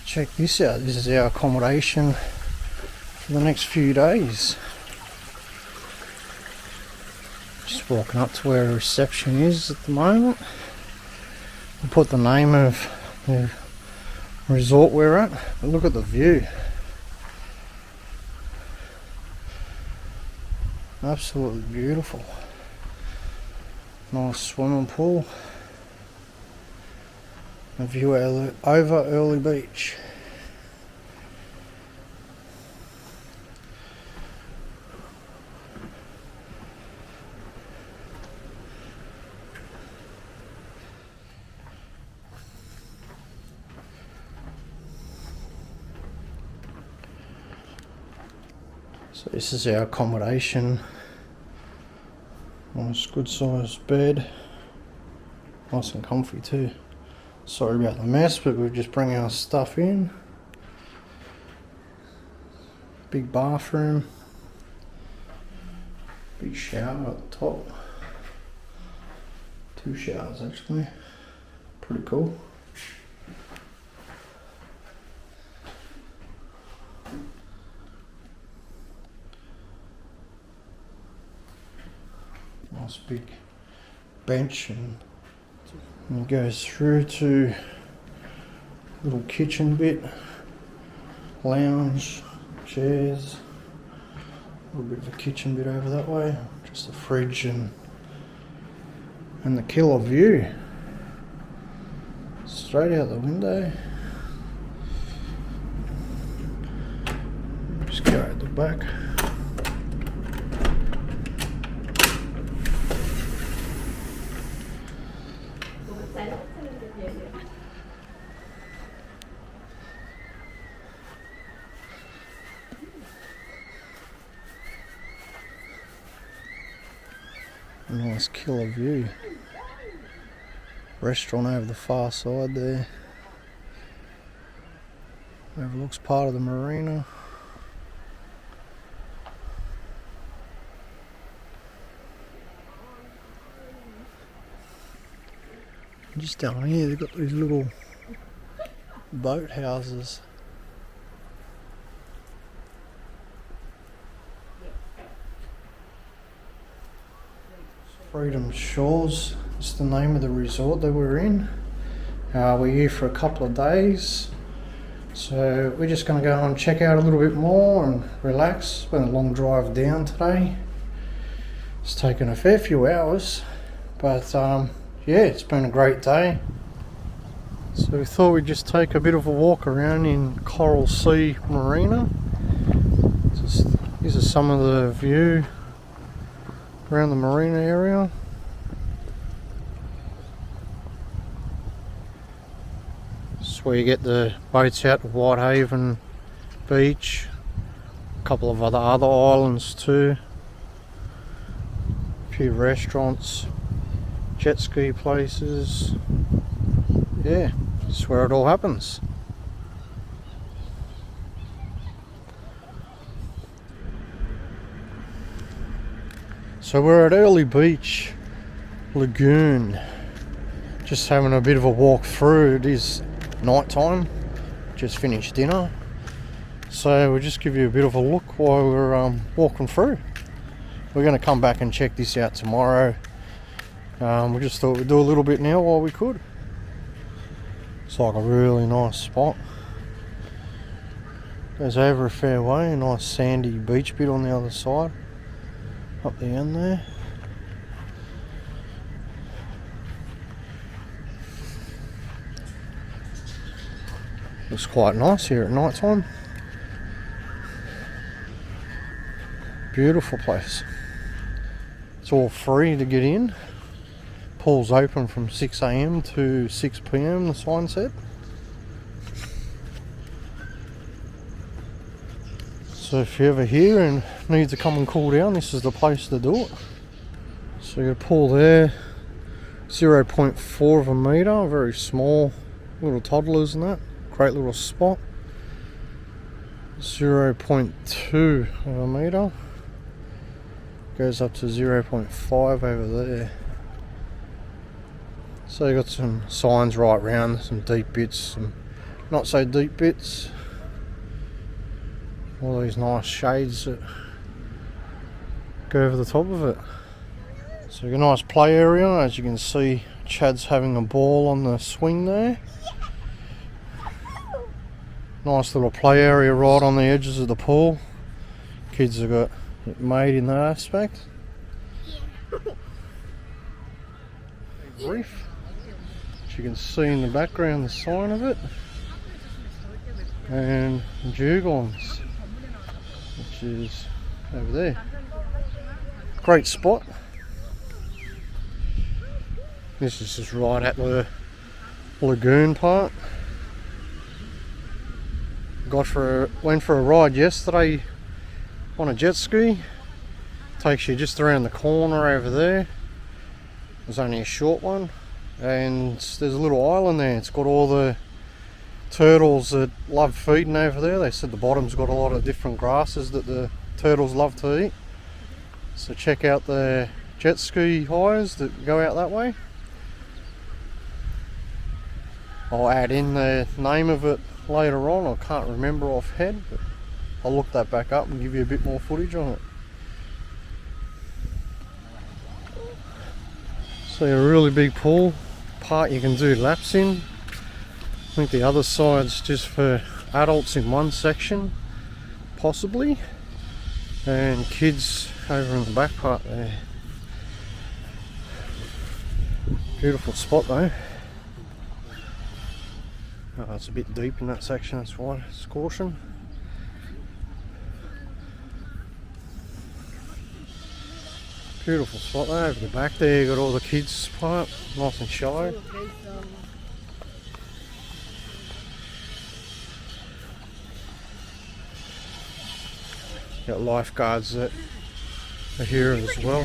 Check this out. This is our accommodation for the next few days. Just walking up to where the reception is at the moment. We'll put the name of the resort we're at, but look at the view. Absolutely beautiful. Nice swimming pool. A view over Airlie Beach. So this is our accommodation. Nice good sized bed. Nice and comfy too. Sorry about the mess, but we'll just bring our stuff in. Big bathroom. Big shower at the top. 2 showers actually. Pretty cool. Nice big bench, and it goes through to little kitchen bit, lounge, chairs, a little bit of a kitchen bit over that way, just a fridge and the killer view straight out the window. Just go at the back. Nice killer view. Restaurant over the far side there. Overlooks part of the marina. Just down here they've got these little boat houses. Freedom Shores is the name of the resort that we're in. We're here for a couple of days, so we're just going to go and check out a little bit more and relax. It's been a long drive down today. It's taken a fair few hours, but yeah, it's been a great day. So we thought we'd just take a bit of a walk around in Coral Sea Marina. These are some of the view around the marina area. This is where you get the boats out to Whitehaven Beach, a couple of other islands too, a few restaurants, jet ski places. Yeah, this is where it all happens. So we're at Airlie Beach Lagoon, just having a bit of a walk through. It is night time, just finished dinner, so we'll just give you a bit of a look while we're walking through. We're going to come back and check this out tomorrow. We just thought we'd do a little bit now while we could. It's like a really nice spot. Goes over a fair way, a nice sandy beach bit on the other side. Up the end there. Looks quite nice here at night time. Beautiful place. It's all free to get in. Pool's open from 6 AM to 6 PM, the sign said. So if you're ever here and need to come and cool down, this is the place to do it. So you got a pool there, 0.4 of a metre, very small, little toddlers and that. Great little spot. 0.2 of a metre. Goes up to 0.5 over there. So you got some signs right round, some deep bits, some not so deep bits. All these nice shades that go over the top of it. So a nice play area, as you can see. Chad's having a ball on the swing there. Nice little play area right on the edges of the pool. Kids have got it made in that aspect. Reef, which you can see in the background the sign of it. And dugongs, which is over there. Great spot. This is just right at the Lagoon Park. Went for a ride yesterday on a jet ski. Takes you just around the corner over there. It's only a short one, and there's a little island there. It's got all the turtles that love feeding over there. They said the bottom's got a lot of different grasses that the turtles love to eat. So check out the jet ski hires that go out that way. I'll add in the name of it later on. I can't remember offhand, but I'll look that back up and give you a bit more footage on it. So a really big pool, part you can do laps in. I think the other side's just for adults in one section, possibly, and kids over in the back part there. Beautiful spot though. Oh, it's a bit deep in that section, that's why it's caution. Beautiful spot there. Over the back there you got all the kids part, nice and shallow. Got lifeguards that are here as well,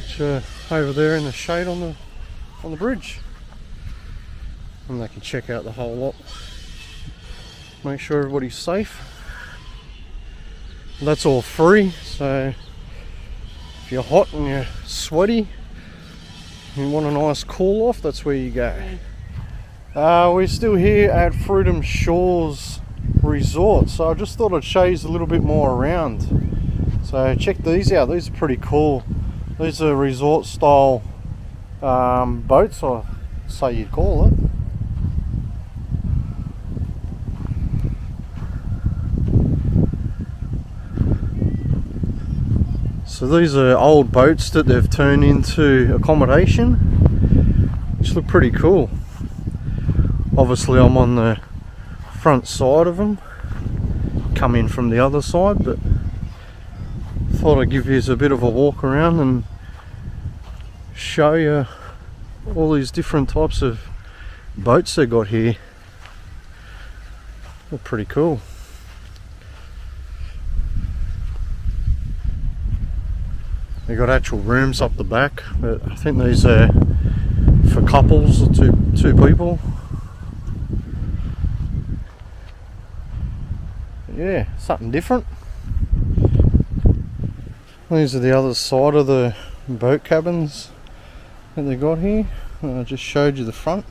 which are over there in the shade on the bridge. And they can check out the whole lot, make sure everybody's safe. And that's all free, so if you're hot and you're sweaty, you want a nice cool off, that's where you go. We're still here at Freedom Shores Resort, so I just thought I'd show you a little bit more around. So check these out, these are pretty cool. These are resort style boats, I say you'd call it. So these are old boats that they've turned into accommodation, which look pretty cool. Obviously I'm on the front side of them, come in from the other side, but thought I'd give you a bit of a walk around and show you all these different types of boats they got here. Look pretty cool. They got actual rooms up the back, but I think these are for couples or two people. But yeah, something different. These are the other side of the boat cabins that they got here. I just showed you the front.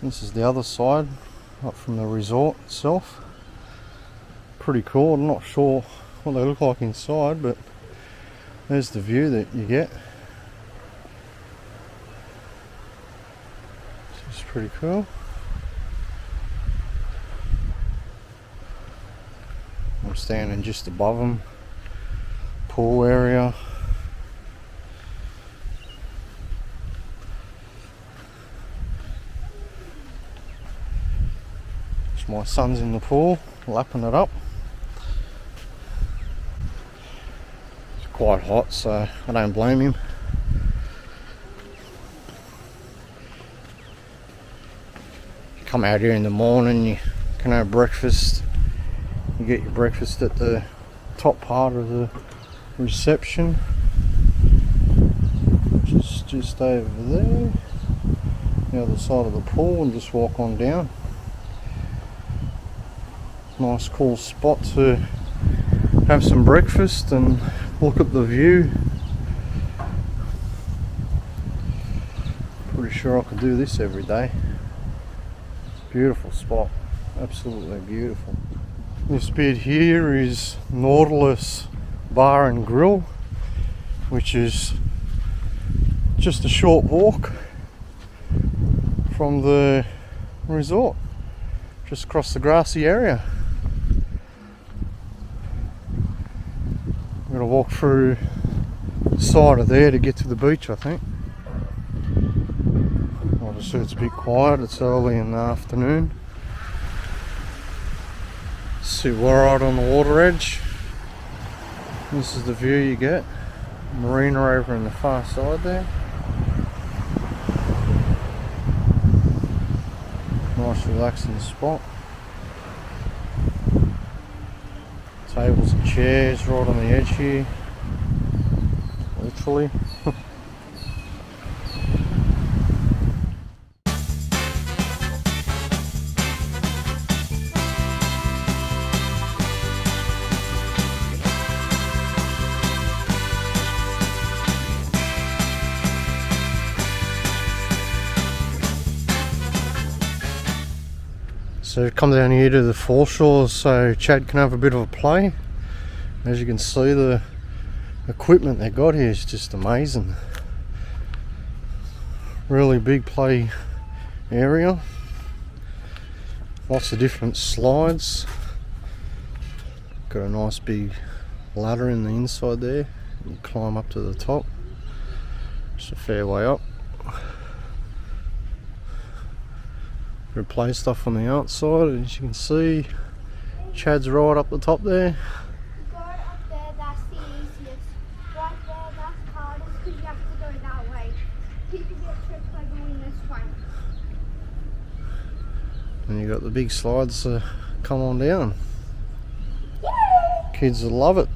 This is the other side, up from the resort itself. Pretty cool. I'm not sure what they look like inside, but there's the view that you get. It's pretty cool. I'm standing just above them. Pool area. My son's in the pool, lapping it up. Quite hot, so I don't blame him. You come out here in the morning, you can have breakfast. You get your breakfast at the top part of the reception, which is just over there, the other side of the pool, and just walk on down. Nice cool spot to have some breakfast and look at the view. Pretty sure I could do this every day. Beautiful spot, absolutely beautiful. This bit here is Nautilus Bar and Grill, which is just a short walk from the resort, just across the grassy area. I'm gonna walk through the side of there to get to the beach, I think. Obviously it's a bit quiet, it's early in the afternoon. Sit right on the water edge. This is the view you get. Marina over in the far side there. Nice relaxing spot. Tables and chairs right on the edge here. Literally. So come down here to the foreshore so Chad can have a bit of a play. As you can see, the equipment they got here is just amazing. Really big play area. Lots of different slides. Got a nice big ladder in the inside there. You climb up to the top. It's a fair way up. Play stuff on the outside, as you can see. Chad's right up the top there. Go up there, that's the easiest. Right there, that's hardest because you have to go that way. People get tripped by going this way. And you got the big slides to come on down. Kids will love it.